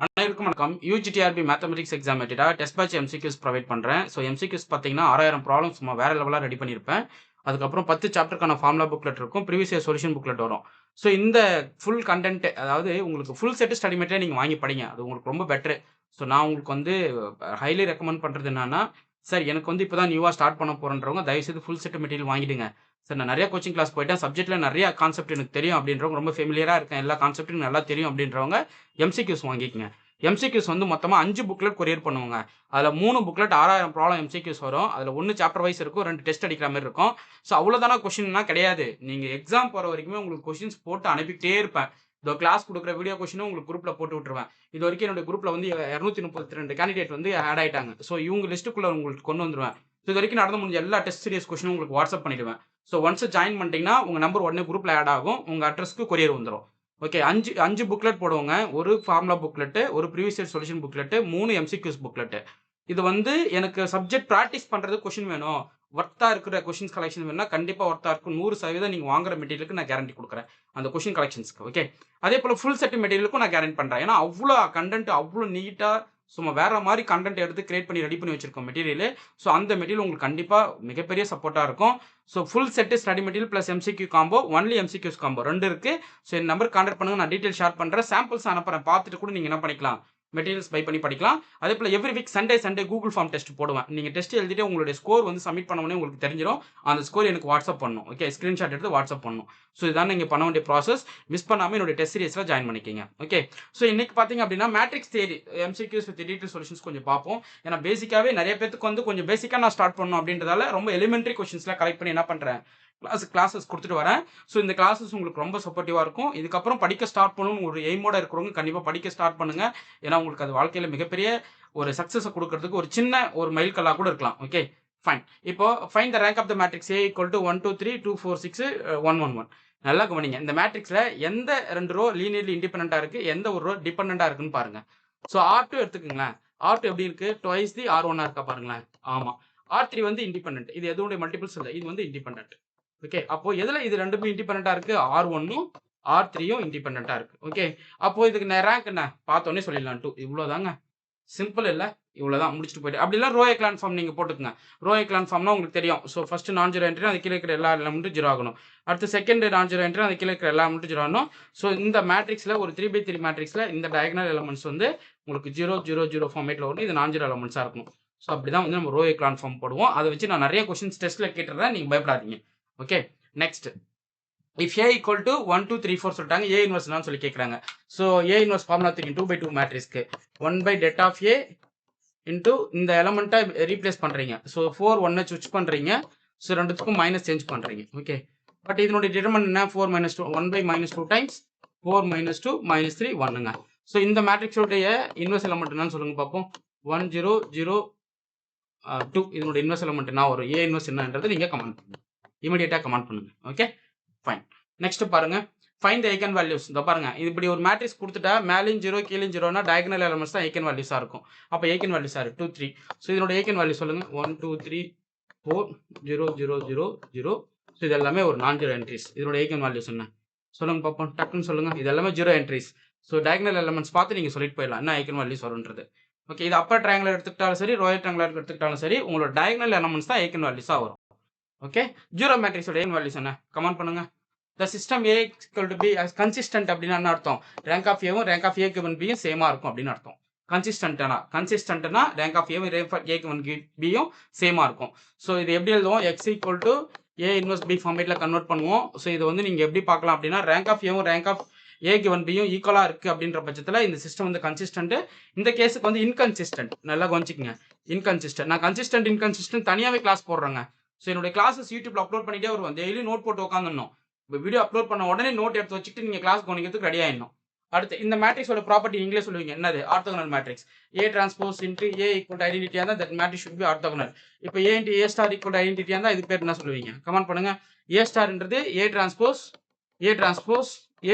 அனைவருக்கும் வணக்கம். UGTRB mathematics exam test batch MCQs provide பண்ணுறேன். ஸோ எம்சிக்யூஸ் பார்த்தீங்கன்னா 6000 ப்ராப்ளம் சும்மா வேற லெவலாக ரெடி பண்ணியிருப்பேன். அதுக்கப்புறம் 10 சாப்டருக்கான ஃபார்முலா புக்லெட் இருக்கும். ப்ரீவியஸ் இயர் சொல்யூஷன் புக்லெட் வரும். ஸோ இந்த ஃபுல் கண்டென்ட், அதாவது உங்களுக்கு ஃபுல் செட் ஸ்டடி மெட்டீரியல் நீங்கள் வாங்கி படிங்க. அது உங்களுக்கு ரொம்ப பெட்ரு. ஸோ நான் உங்களுக்கு ஹைலி ரெக்கமெண்ட் பண்ணுறது என்னன்னா, சார் எனக்கு இப்போ தான் நியூவாக ஸ்டார்ட் பண்ண போகிறேன்றவங்க தயவுசெய்து ஃபுல் செட் மெட்டீரியல் வாங்கிடுங்க. சார் நான் நிறைய கோச்சிங் கிளாஸ் போயிட்டேன், சப்ஜெக்ட்டில் நிறைய கான்செப்ட் எனக்கு தெரியும் அப்படின்றவங்க, ரொம்ப ஃபெமிலியராக இருக்கேன், எல்லா கான்செப்ட்டும் நல்லா தெரியும் அப்படின்றவங்க எம்சிக்யூஸ் வாங்கிக்கங்க. எம்சிக்யூஸ் மொத்தமாக 5 புக்லெட் கொரியர் பண்ணுவாங்க. அதில் 3 புக்லெட் 6000 ப்ராப்ளம் எம்சிக்யூஸ் வரும். அதில் 1 சாப்டர் வைஸ் இருக்கும், 2 டெஸ்ட் அடிக்கிற மாதிரி இருக்கும். ஸோ அவ்வளோதானா கொஷின்னா கிடையாது. நீங்கள் எக்ஸாம் போகிற வரைக்குமே உங்களுக்கு கொஷின்ஸ் போட்டு அனுப்பிக்கிட்டே இருப்பேன். இதோ கிளாஸ் கொடுக்குற வீடியோ கொஷினும் உங்களுக்கு குரூப்பில் போட்டு விட்டுருவேன். இது வரைக்கும் என்னுடைய குரூப்பில் 232 கேண்டிடேட் ஆட் ஆயிட்டாங்க. ஸோ இவங்க லிஸ்ட்டுக்குள்ளே உங்களுக்கு கொண்டு வந்துடுவேன். இது வரைக்கும் நடந்து முடிஞ்ச எல்லா டெஸ்ட் சீரியஸ் கொஷினும் உங்களுக்கு வாட்ஸ்அப் பண்ணிடுவேன். ஸோ ஒன்ஸ் ஜாயின் பண்ணிட்டீங்கன்னா உங்கள் நம்பர் உடனே குரூப்பில் ஆட் ஆகும், உங்கள் அட்ரஸ்க்கு கொரியர் வந்துடும். ஓகே, 5 புக்லெட் போடுவோங்க. ஒரு ஃபார்முலா புக்லெட்டு, ஒரு previous year solution booklet, 3 MCQs booklet. இது எனக்கு சப்ஜெக்ட் ப்ராக்டிஸ் பண்ணுறது கொஷின் வேணும், ஒர்த்தா இருக்கிற கொஷின்ஸ் கலெக்ஷன் வேணும்னா கண்டிப்பாக ஒர்த்தா இருக்கும். 100% நீங்கள் வாங்குற மெட்டீரியலுக்கு நான் கேரண்டி கொடுக்குறேன், அந்த கொஷின் கலெக்ஷன்ஸ்க்கு. ஓகே, அதே போல் ஃபுல் செட் மெட்டீரியலுக்கும் நான் கேரண்டி பண்ணுறேன். ஏன்னா அவ்வளோ கண்டென்ட், அவ்வளோ நீட்டாக சும்மா வேற மாதிரி கண்டென்ட் எடுத்து கிரியேட் பண்ணி ரெடி பண்ணி வச்சிருக்கோம் மெட்டீரியல். ஸோ அந்த மெட்டீரியல் உங்களுக்கு கண்டிப்பாக மிகப்பெரிய சப்போர்ட்டாக இருக்கும். So full set study material plus MCQ combo, only MCQs combo 2 இருக்குது. ஸோ இந்த நம்பர் கான்டாக்ட் பண்ணுங்க, நான் டீட்டெயில் ஷேர் பண்ணுறேன், சாம்பிள்ஸ் அனுப்புறேன், பார்த்துட்டு கூட நீங்கள் என்ன பண்ணிக்கலாம், மெட்டீரியல்ஸ் பை பண்ணி படிக்கலாம். அதே போல் every week Sunday Google form test போடுவேன். நீங்கள் டெஸ்ட் எழுதிட்டு உங்களுடைய ஸ்கோர் சப்மிட் பண்ண உங்களுக்கு தெரிஞ்சிடும். அந்த ஸ்கோர் எனக்கு வாட்ஸ்அப் பண்ணணும். ஓகே, ஸ்க்ரீன்ஷாட் எடுத்து வாட்ஸ்அப் பண்ணணும். ஸோ இதான் நீங்கள் பண்ண வேண்டிய ப்ராசஸ். மிஸ் பண்ணாமல் என்னுடைய டெஸ்ட் சீரிஸில் ஜாயின் பண்ணிக்கிங்க. ஓகே, ஸோ இன்னைக்கு பார்த்தீங்க அப்படின்னா matrix theory MCQs with detail solutions கொஞ்சம் பார்ப்போம். ஏன்னா பேசிக்காகவே நிறைய பேருக்கு கொஞ்சம் பேசிக்காக நான் ஸ்டார்ட் பண்ணணும் அப்படின்றதால ரொம்ப எலிமெண்ட்ரி கொஸ்டின்ஸ்லாம் கலெக்ட் பண்ணி என்ன பண்ணுறேன், கிளாஸஸ் கொடுத்துட்டு வரேன். ஸோ இந்த கிளாஸஸ் உங்களுக்கு ரொம்ப சப்போர்ட்டிவாக இருக்கும். இதுக்கப்புறம் படிக்க ஸ்டார்ட் பண்ணணும் ஒரு எய்மோட இருக்கிறவங்க கண்டிப்பாக படிக்க ஸ்டார்ட் பண்ணுங்க. ஏன்னா உங்களுக்கு அது வாழ்க்கையில் மிகப்பெரிய ஒரு சக்ஸஸை கொடுக்கறதுக்கு ஒரு சின்ன ஒரு மைல் கல்லாக கூட இருக்கலாம். Okay fine. இப்போ find the rank of the matrix A = 1 2 3 2 4 6 1 1 1. நல்லா கவனிங்க, இந்த மேட்ரிக்ஸில் எந்த 2 ரோ லீனியர்லி இண்டிபெண்டாக இருக்குது, எந்த ஒரு ரோ டிபெண்டாக இருக்குன்னு பாருங்க. ஸோ R2 எடுத்துக்கோங்களேன். R2 எப்படி இருக்கு, ட்வைஸ் தி R1 இருக்கா பாருங்களேன். ஆமாம். R3 இண்டிபெண்டன்ட், இது எதுவுடைய மல்டிபிள்ஸ் இல்லை, இது இண்டிபெண்டன்ட். ஓகே, அப்போ எதில் இது ரெண்டுமே இண்டிபெண்டா இருக்கு, R1ம் R3யும் இண்டிபெண்டா இருக்கு. ஓகே, அப்போ இதுக்கு ரேங்க் என்ன பார்த்தோன்னே சொல்லிடலாம் 2. இவ்வளோதாங்க, சிம்பிள் இல்லை, இவ்வளோதான், முடிச்சுட்டு போயிட்டு. அப்படிலாம் ரோ எக்லான் ஃபார்ம் நீங்கள் போட்டுக்கங்க. ரோ எக்லான் ஃபார்ம்னா உங்களுக்கு தெரியும். ஸோ ஃபர்ஸ்ட் நான் ஜீரோ என்ட்ரி, அது கீழே இருக்கிற எல்லா எலமெண்ட்டும் ஜீரோ ஆகணும். அடுத்து செகண்ட் நான் ஜீரோ என்ட்ரி, அது கீழே இருக்கிற எல்லா எலமெண்ட்டும் ஜீரோ ஆகணும். ஸோ இந்த மேட்ரிக்ஸில் ஒரு 3x3 மேட்ரிக்ஸில் இந்த டயகனல் எலமெண்ட்ஸ் உங்களுக்கு 0 0 0 ஃபார்மேட்டில் வரும். இது நான் ஜீரோ எலமெண்ட்ஸாக இருக்கணும். ஸோ அப்படி தான் நம்ம ரோ எக்லான் ஃபார்ம் போடுவோம். அதை வச்சு நான் நிறைய கொஸ்டின்ஸ் டெஸ்ட்டில் கேட்டுறேன், நீங்கள் பயப்படாதீங்க. Okay, next if A equal to 1 2 3 4 சொல்லிட்டாங்க, A inverse என்னன்னு சொல்லி கேட்குறாங்க. ஸோ A inverse ஃபார்முலா தூக்கி 2/2 மேட்ரிக்ஸ்க்கு 1/det of A இன்டூ இந்த எலமெண்ட்டை ரீப்ளேஸ் பண்ணுறீங்க. ஸோ 4 1 சுவிச் பண்ணுறீங்க. ஸோ ரெண்டுத்துக்கும் மைனஸ் சேஞ்ச் பண்ணுறீங்க. ஓகே, பட் இதனுடைய டிட்டர்மெண்ட் என்ன, 4 - 2 1/-2 டைம்ஸ் 4 - 2 -3 1ங்க. ஸோ இந்த மேட்ரிக்ஸோடைய இன்வெர்ஸ் எலமெண்ட் என்னன்னு சொல்லுங்க பார்ப்போம். 1 0 0 2 இதனுடைய இன்வெர்ஸ் எலமெண்ட் என்ன வரும், A இன்வெர்ஸ் என்னன்றது நீங்கள் கமெண்ட் பண்ணுங்க, இமீடியட்டாக கமெண்ட் பண்ணுங்க. Okay fine. நெக்ஸ்ட் பாருங்க, ஃபைண்ட் த ஐகன் வேல்யூஸ். இந்த பாருங்க, இது இப்படி ஒரு மேட்ரிக்ஸ் கொடுத்துட்டா மேலேயும் 0 கீழேயும் 0னா டயகனல் எலமெண்ட்ஸ் தான் ஐகன் வேல்யூஸாக இருக்கும். அப்போ ஐகன் வேல்யூஸ் 2 3. ஸோ இதனோட ஐகன் வேல்யூ சொல்லுங்க. 1 2 3 4 0 0 0 0. ஸோ இது எல்லாமே ஒரு நான் ஜீரோ என்ட்ரிஸ். இதனோட ஐகன் வேல்யூஸ் என்ன சொல்லுங்க பார்ப்போம், டக்குன்னு சொல்லுங்க. இது எல்லாமே 0 என்ட்ரிஸ். ஸோ டயகனல் எலமெண்ட்ஸ் பார்த்து நீங்கள் சொல்லிட்டு போயிடலாம் என்ன ஐகன் வேல்யூஸ் வரும்ன்றது. ஓகே, இது அப்பர் ட்ரையாங்குலர் எடுத்துக்கிட்டாலும் சரி, ரோயல் ட்ரையாங்குலர் எடுத்துக்கிட்டாலும் சரி, உங்களோட டயகனல் எலமெண்ட்ஸ் தான் ஐகன் வேல்யூஸாக வரும். ஓகே, ஜீரோ மேட்ரிக்ஸோட ஐகன் வேல்யூஸ் என்ன கமெண்ட் பண்ணுங்க. The system A equal to B as consistent அப்படின்னா என்ன அர்த்தம், ரேங்க் ஆஃப் ஏவும் rank of A given B யும் சேமா இருக்கும் அப்படின்னு அர்த்தம். கன்சிஸ்டன்ட்னா ரேங்க் ஆஃப் ஏவும் rank of A given B யும் சேமா இருக்கும். ஸோ இது எப்படி எழுதுவோம், x = A inverse B ஃபார்மேட்ல கன்வெர்ட் பண்ணுவோம். ஸோ இது நீங்க எப்படி பார்க்கலாம் அப்படின்னா, ரேங்க் ஆஃப் ஏவும் rank of A given B யும் ஈக்குவலா இருக்கு அப்படின்ற பட்சத்தில் இந்த சிஸ்டம் கன்சிஸ்டன்ட். இந்த கேஸுக்கு இன்கன்சிஸ்டன்ட். நல்லா கவனிச்சிக்கங்க, இன்கன்சிஸ்டன்ட். நான் கன்சிஸ்டன்ட் இன்கன்சிஸ்டன்ட் தனியாகவே கிளாஸ் போடுறேங்க. ஸோ என்னுடைய கிளாஸஸ் யூடியூப்ல அப்லோட் பண்ணிட்டே வருவோம். டெய்லி நோட் போட்டு உட்காந்துடணும். இப்போ வீடியோ அப்லோட் பண்ண உடனே நோட் எடுத்து வச்சுட்டு நீங்கள் கிளாஸ் கவனிக்கிறதுக்கு ரெடி ஆயிடணும். அடுத்து இந்த மேட்ரிக்ஸோட ப்ராப்பர்ட்டி நீங்களே சொல்லுவீங்க, என்னது, orthogonal matrix. A transpose into A equal ஐடென்டிட்டியாக இருந்தால் that matrix should be orthogonal. இப்போ A into A star equal ஐடென்டிட்டியாக இருந்தால் இது பேர் என்ன சொல்லுவீங்க, கமெண்ட் பண்ணுங்க. A ஸ்டார்ன்றது A transpose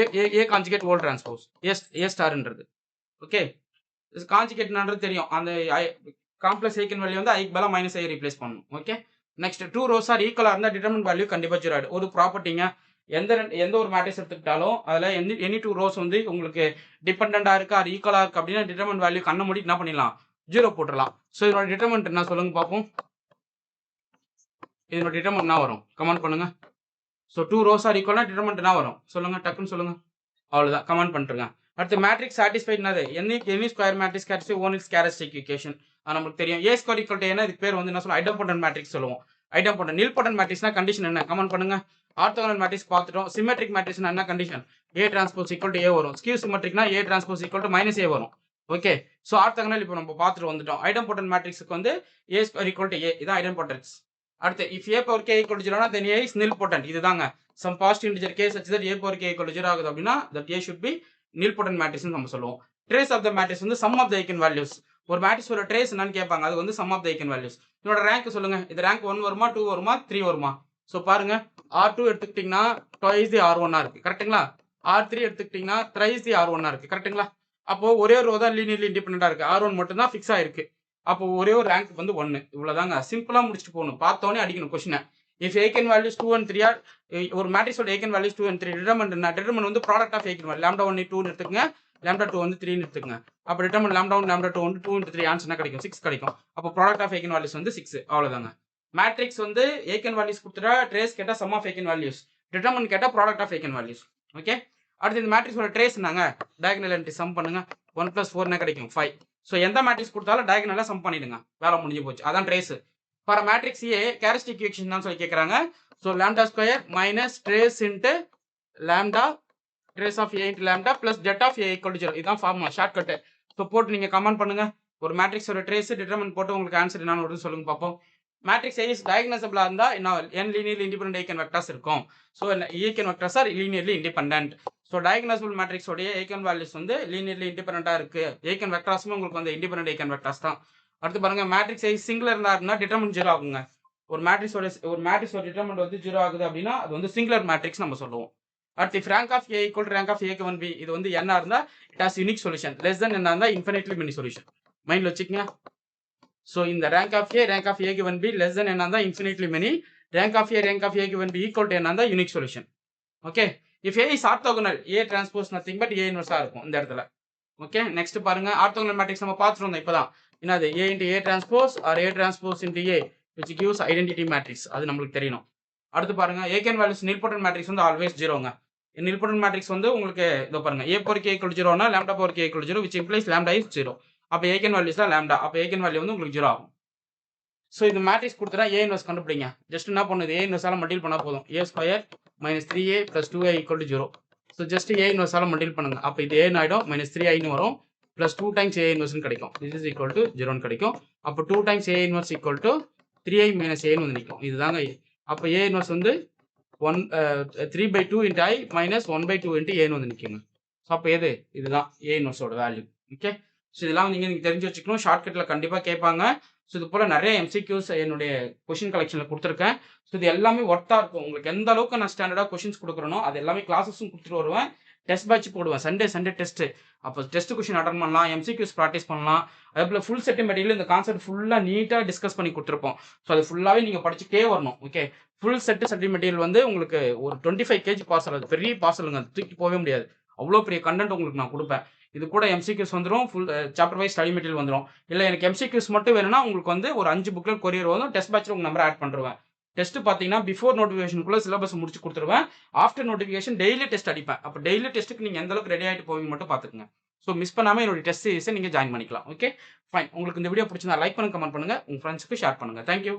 A conjugate or transpose A ஸ்டார்ன்றது. ஓகே, கான்ஜுகேட்ன்றது தெரியும், அந்த காம்ப்ளெக்ஸ் ஐகன் வேல்யூ ஐக்கு பதிலாக மைனஸ் ஐ ரீப்ளேஸ் பண்ணணும். ஓகே, நெக்ஸ்ட் 2 ரோஸ் ஆர் ஈக்குவலாக இருந்தால் டிட்டர்மினன்ட் வேல்யூ கண்டிப்பாக 0 ஆகிடும். ஒரு ப்ராப்பர்ட்டிங்க. எந்த ஒரு மேட்ரிக்ஸ் எடுத்துக்கிட்டாலும் அதில் எனி 2 ரோஸ் வந்து உங்களுக்கு டிபெண்டண்டாக இருக்கா ஆர் ஈக்குவலாக இருக்குது அப்படின்னா டிட்டர்மெண்ட் வேல்யூ கண்ண மூடி என்ன பண்ணிடலாம் 0 போட்டுடலாம். ஸோ இதோட டிட்டர்மெண்ட் என்ன சொல்லுங்க பார்ப்போம். இதோட டிட்டர்மெண்ட் என்ன வரும் கமெண்ட் பண்ணுங்க. ஸோ 2 ரோஸ் ஆர் ஈக்குவல்னா டிட்டர்மெண்ட் என்ன வரும் சொல்லுங்க, டக்குன்னு சொல்லுங்க. அவ்வளோதான், கமெண்ட் பண்ணிட்டுருங்க. அடுத்து மேட்ரிக்ஸ் சாட்டிஸ்ஃபைட் என்னது, any square matrix satisfy one is characteristic equation. நமக்கு தெரியும். ஏ ஸ்கொயர் ஈக்குவல் டு ஏன்னா இதுக்கு பேர் வந்து என்ன சொல்லுவோம், ஐடம்பொட்டன்ட் மேட்ரிக்ஸ் சொல்லுவோம். ஐடம்பொட்டன்ட் நில்பொட்டன்ட் மேட்ரிக்ஸ்னா கண்டிஷன் என்ன கமெண்ட் பண்ணுங்க. ஆர்த்தோகனல் மேட்ரிக்ஸ் பார்த்துட்டோம். சிமெட்ரிக் மேட்ரிக்ஸ்னா என்ன condition, A transpose equal to A வரும். ஸ்கியூ சிமெட்ரிக்னா A transpose equal to minus A வரும். ஓகே, ஸோ ஆர்த்தோகனல் இப்போ நம்ம பார்த்துட்டு வந்துட்டோம். ஐடம்பொட்டன்ட் மேட்ரிக்ஸ்க்கு வந்து A square equal to A, இதான் ஐடம்பொட்டன்ஸ். அடுத்து if A power K equal to 0 then A is nilpotent. இதுதாங்க some positive integer K such that A power K equal to 0 ஆகுது அப்படின்னா that A should be nilpotent matrix நம்ம சொல்லுவோம். Trace of the matrix வந்து sum of the eigen values. ஒரு மேட்ரிக்ஸோட trace என்னன்னு கேட்பாங்க, அது வந்து sum of the eigen values. இதோட ரேங்க் சொல்லுங்க, இது ரேங்க் 1 வருமா 2 வருமா 3 வருமா? ஸோ பாருங்க, R2 எடுத்துக்கிட்டீங்கன்னா twice the R1 இருக்கு கரெக்ட்டுங்களா. R3 எடுத்துக்கிட்டீங்கன்னா thrice the R1 இருக்கு கரெக்ட்டுங்களா. அப்போ ஒரே ஒரு ரோ தான் லீனியர்லி இண்டிபெண்டண்டா இருக்கு, R1 மட்டும் தான் ஃபிக்ஸ் ஆயிருக்கு. அப்போ ஒரே ஒரு ரேங்க் வந்து 1. இவ்வளவுதாங்க, சிம்பிளா முடிச்சுட்டு போகணும். பார்த்தோன்னே அடிக்கணும் கொஸ்டினை. If eigen values 2 and 3 are ஒரு மேட்ரிக்ஸோட ஐகன் வேல்யூஸ் 2 and 3 டிட்டர்மெண்ட் வந்து ப்ராடக்ட் ஆஃப் ஐகன் வேல்யூ λ1 2 எடுத்துக்கங்க, λ2 வந்து 3 எடுத்துக்கங்க. அப்போ டிட்டர்மெண்ட் λ1 λ2 வந்து 2 into 3 ஆன்சர் என்ன கிடைக்கும் 6 கிடைக்கும். அப்போ ப்ராடக்ட் ஆஃப் ஐகன் வேல்யூஸ் வந்து 6. அவ்வளவுதாங்க. மேட்ரிக்ஸ் வந்து ஐகன் வேல்யூஸ் கொடுத்துட்டா ட்ரேஸ் கேட்டா sum of eigen values, determinant கேட்டா product of eigen values. Okay, அடுத்து இந்த மேட்ரிக்ஸோட ட்ரேஸ் என்னங்க, டயகனல் என்ட்ரி சம் பண்ணுங்க. 1 + 4 என்ன கிடைக்கும் 5. ஸோ எந்த மேட்ரிக்ஸ் கொடுத்தாலும் டயகனலா சம் பண்ணிடுங்க, வேலை முடிஞ்சு போச்சு. அதான் trace. For matrix A characteristic equation தான் சொல்லி கேட்குறாங்க. So λ² minus trace into lambda trace of A into lambda plus det of A equal to 0. இதுதான் ஃபார்முலா ஷார்ட்கட்டு. ஸோ போட்டு நீங்கள் கமெண்ட் பண்ணுங்க. ஒரு மேட்ரிக்ஸோட ட்ரேஸ் டிட்டர்மெண்ட் போட்டு உங்களுக்கு ஆன்சர் என்னன்னு வருது சொல்லுங்க பார்ப்போம். மேட்ரிக்ஸ் ஏ இஸ் டயகனசபிளா இருந்தால் என்ன n linearly independent eigen vectors இருக்கும். So eigen vectors are linearly independent. So diagonalizable மேட்ரிக்ஸோடைய ஐகன் வேல்யூஸ் வந்து லீனியர்லி இண்டிபெண்டன்ட்டாக இருக்கு. ஐகன் வெக்டர்ஸும் உங்களுக்கு வந்து இண்டிபெண்டன்ட் ஐகன் வெக்டர்ஸ் தான். அடுத்து பாருங்க, மேட்ரிக்ஸ் ஏ சிங்குலர் இருந்தாருன்னா டிட்டர்மெண்ட் 0 ஆகுங்க. ஒரு மேட்ரிக்ஸோட டிட்டர்மெண்ட் வந்து 0 ஆகுது அப்படின்னா அது வந்து சிங்குலர் மேட்ரிக்ஸ் நம்ம சொல்லுவோம். அடுத்து rank of A equal to rank of ஏக்கு 1b. இது வந்து என்ன இருந்தா it has unique solution. Less than என்ன இருந்தா இன்ஃபினிட்லி மெனி சொல்யூஷன். மைண்ட்ல வச்சுக்கங்க. ஸோ இந்த ரேங்க் ஆஃப் ஏக்கு 1b லெஸ் தென் என்ன இருந்தா இன்ஃபினிட்லி மெனி. ரேங்க் ஆஃப் ஏக்கு 1b ஈக்குவல் டு என்ன இருந்தா unique solution. Okay, if A is orthogonal A transpose nothing but A இன்வர்ஸா இருக்கும் இந்த இடத்துல. ஓகே, நெக்ஸ்ட் பாருங்க, ஆர்த்தோகனல் மேட்ரிக்ஸ் நம்ம பார்த்துட்டு வந்தோம் இப்பதான். என்னது A into A transpose or A transpose into A which gives identity matrix. அது நம்மளுக்கு தெரியணும். அடுத்து பாருங்க, ஐகன் வேல்யூஸ் நில்பொட்டன்ட் மேட்ரிக்ஸ் வந்து ஆல்வேஸ் 0ங்க. நில்பொட்டன்ட் மேட்ரிக்ஸ் வந்து உங்களுக்கு இதோ பாருங்க, a power k equal to 0னா λ power k equal to 0 which implies λ is 0. அப்ப ஐகன் வேல்யூஸ் தான் λ. அப்ப ஐகன் வேல்யூ வந்து உங்களுக்கு 0 ஆகும். ஸோ இந்த மேட்ரிக்ஸ் கொடுத்தா ஏ இன்வர்ஸ் கண்டுபிடிங்க. ஜஸ்ட் என்ன பண்ணுது, ஏ இன்வர்ஸால மல்டிபிள் பண்ணா போதும். a² minus 3a + 2a equal to 0. So just A இன்வர்ஸால மல்டிபிள் பண்ணுங்க. அப்போ இது ஏன்னு ஆயிடும், -3i வரும், பிளஸ் 2 டைம்ஸ் ஏ இன்வர்ஸ்னு கிடைக்கும். திஸ் இஸ் ஈக்குவல் டு 0ன்னு கிடைக்கும். அப்போ 2 times A inverse equal to 3i - a வந்து நிற்கும். இதுதாங்க அப்போ ஏ இன்வர்ஸ் வந்து 3/2 × i - 1/2 × a வந்து நிற்குங்க. ஸோ அப்போ இதுதான் ஏ இன்வர்ஸோட வேல்யூ. ஓகே, ஸோ இதெல்லாம் நீங்கள் தெரிஞ்சு வச்சுக்கணும். ஷார்ட்கட்டில் கண்டிப்பாக கேட்பாங்க. ஸோ இது போல் நிறைய MCQs என்னுடைய கொஷின் கலெக்ஷனில் கொடுத்துருக்கேன். ஸோ இது எல்லாமே ஒர்த்தாக இருக்கும். உங்களுக்கு எந்த அளவுக்கு நான் ஸ்டாண்டர்டாக கொஷின்ஸ் கொடுக்குறனோ அது எல்லாமே கிளாஸஸும் கொடுத்துட்டு வருவேன். டெஸ்ட் பேட்ச் போடுவேன், சண்டே டெஸ்ட்டு. அப்போ டெஸ்ட் கொஷின் அட்டன் பண்ணலாம், MCQs ப்ராக்டிஸ் பண்ணலாம். அதே போல் ஃபுல் செட் மெட்டீரியல் இந்த கான்செப்ட் ஃபுல்லாக நீட்டாக டிஸ்கஸ் பண்ணி கொடுத்துருப்போம். ஸோ அது ஃபுல்லாகவே நீங்கள் படிச்சுட்டே வரணும். ஓகே, ஃபுல் செட் மெட்டீரியல் வந்து உங்களுக்கு ஒரு 25 kg பார்சல். அது பெரிய பார்சலுங்க, அது தூக்கி போகவே முடியாது. அவ்வளோ பெரிய கண்டென்ட் உங்களுக்கு நான் கொடுப்பேன். இது கூட MCQs வந்துடும், full chapter wise study material வந்துடும். இல்லை எனக்கு MCQs மட்டும் வேணும்னா உங்களுக்கு வந்து ஒரு 5 புக்லெட் கொரியர் வரும். டெஸ்ட் பேட்சில் உங்கள் நம்பர் ஆட் பண்ணுவேன். டெஸ்ட் பார்த்தீங்கன்னா பிஃபோர் நோட்டிஃபிகேஷனுக்குள்ள சிலபஸ் முடிச்சு கொடுத்துருவேன். ஆஃப்டர் நோட்டிஃபிகேஷன் டெய்லி டெஸ்ட் அடிப்பேன். அப்போ டெய்லி டெஸ்ட்டுக்கு நீங்கள் எந்த அளவுக்கு ரெடி ஆகிட்டு போவீங்க மட்டும் பார்த்துக்குங்க. ஸோ மிஸ் பண்ணாமல் என்னோட டெஸ்ட் சீரிஸை நீங்கள் ஜாயின் பண்ணிக்கலாம். Okay fine. உங்களுக்கு இந்த வீடியோ பிடிச்சிருந்தா லைக் பண்ணுங்க, கமெண்ட் பண்ணுங்க, உங்கள் ஃப்ரெண்ட்ஸுக்கு ஷேர் பண்ணுங்க. தேங்க்யூ.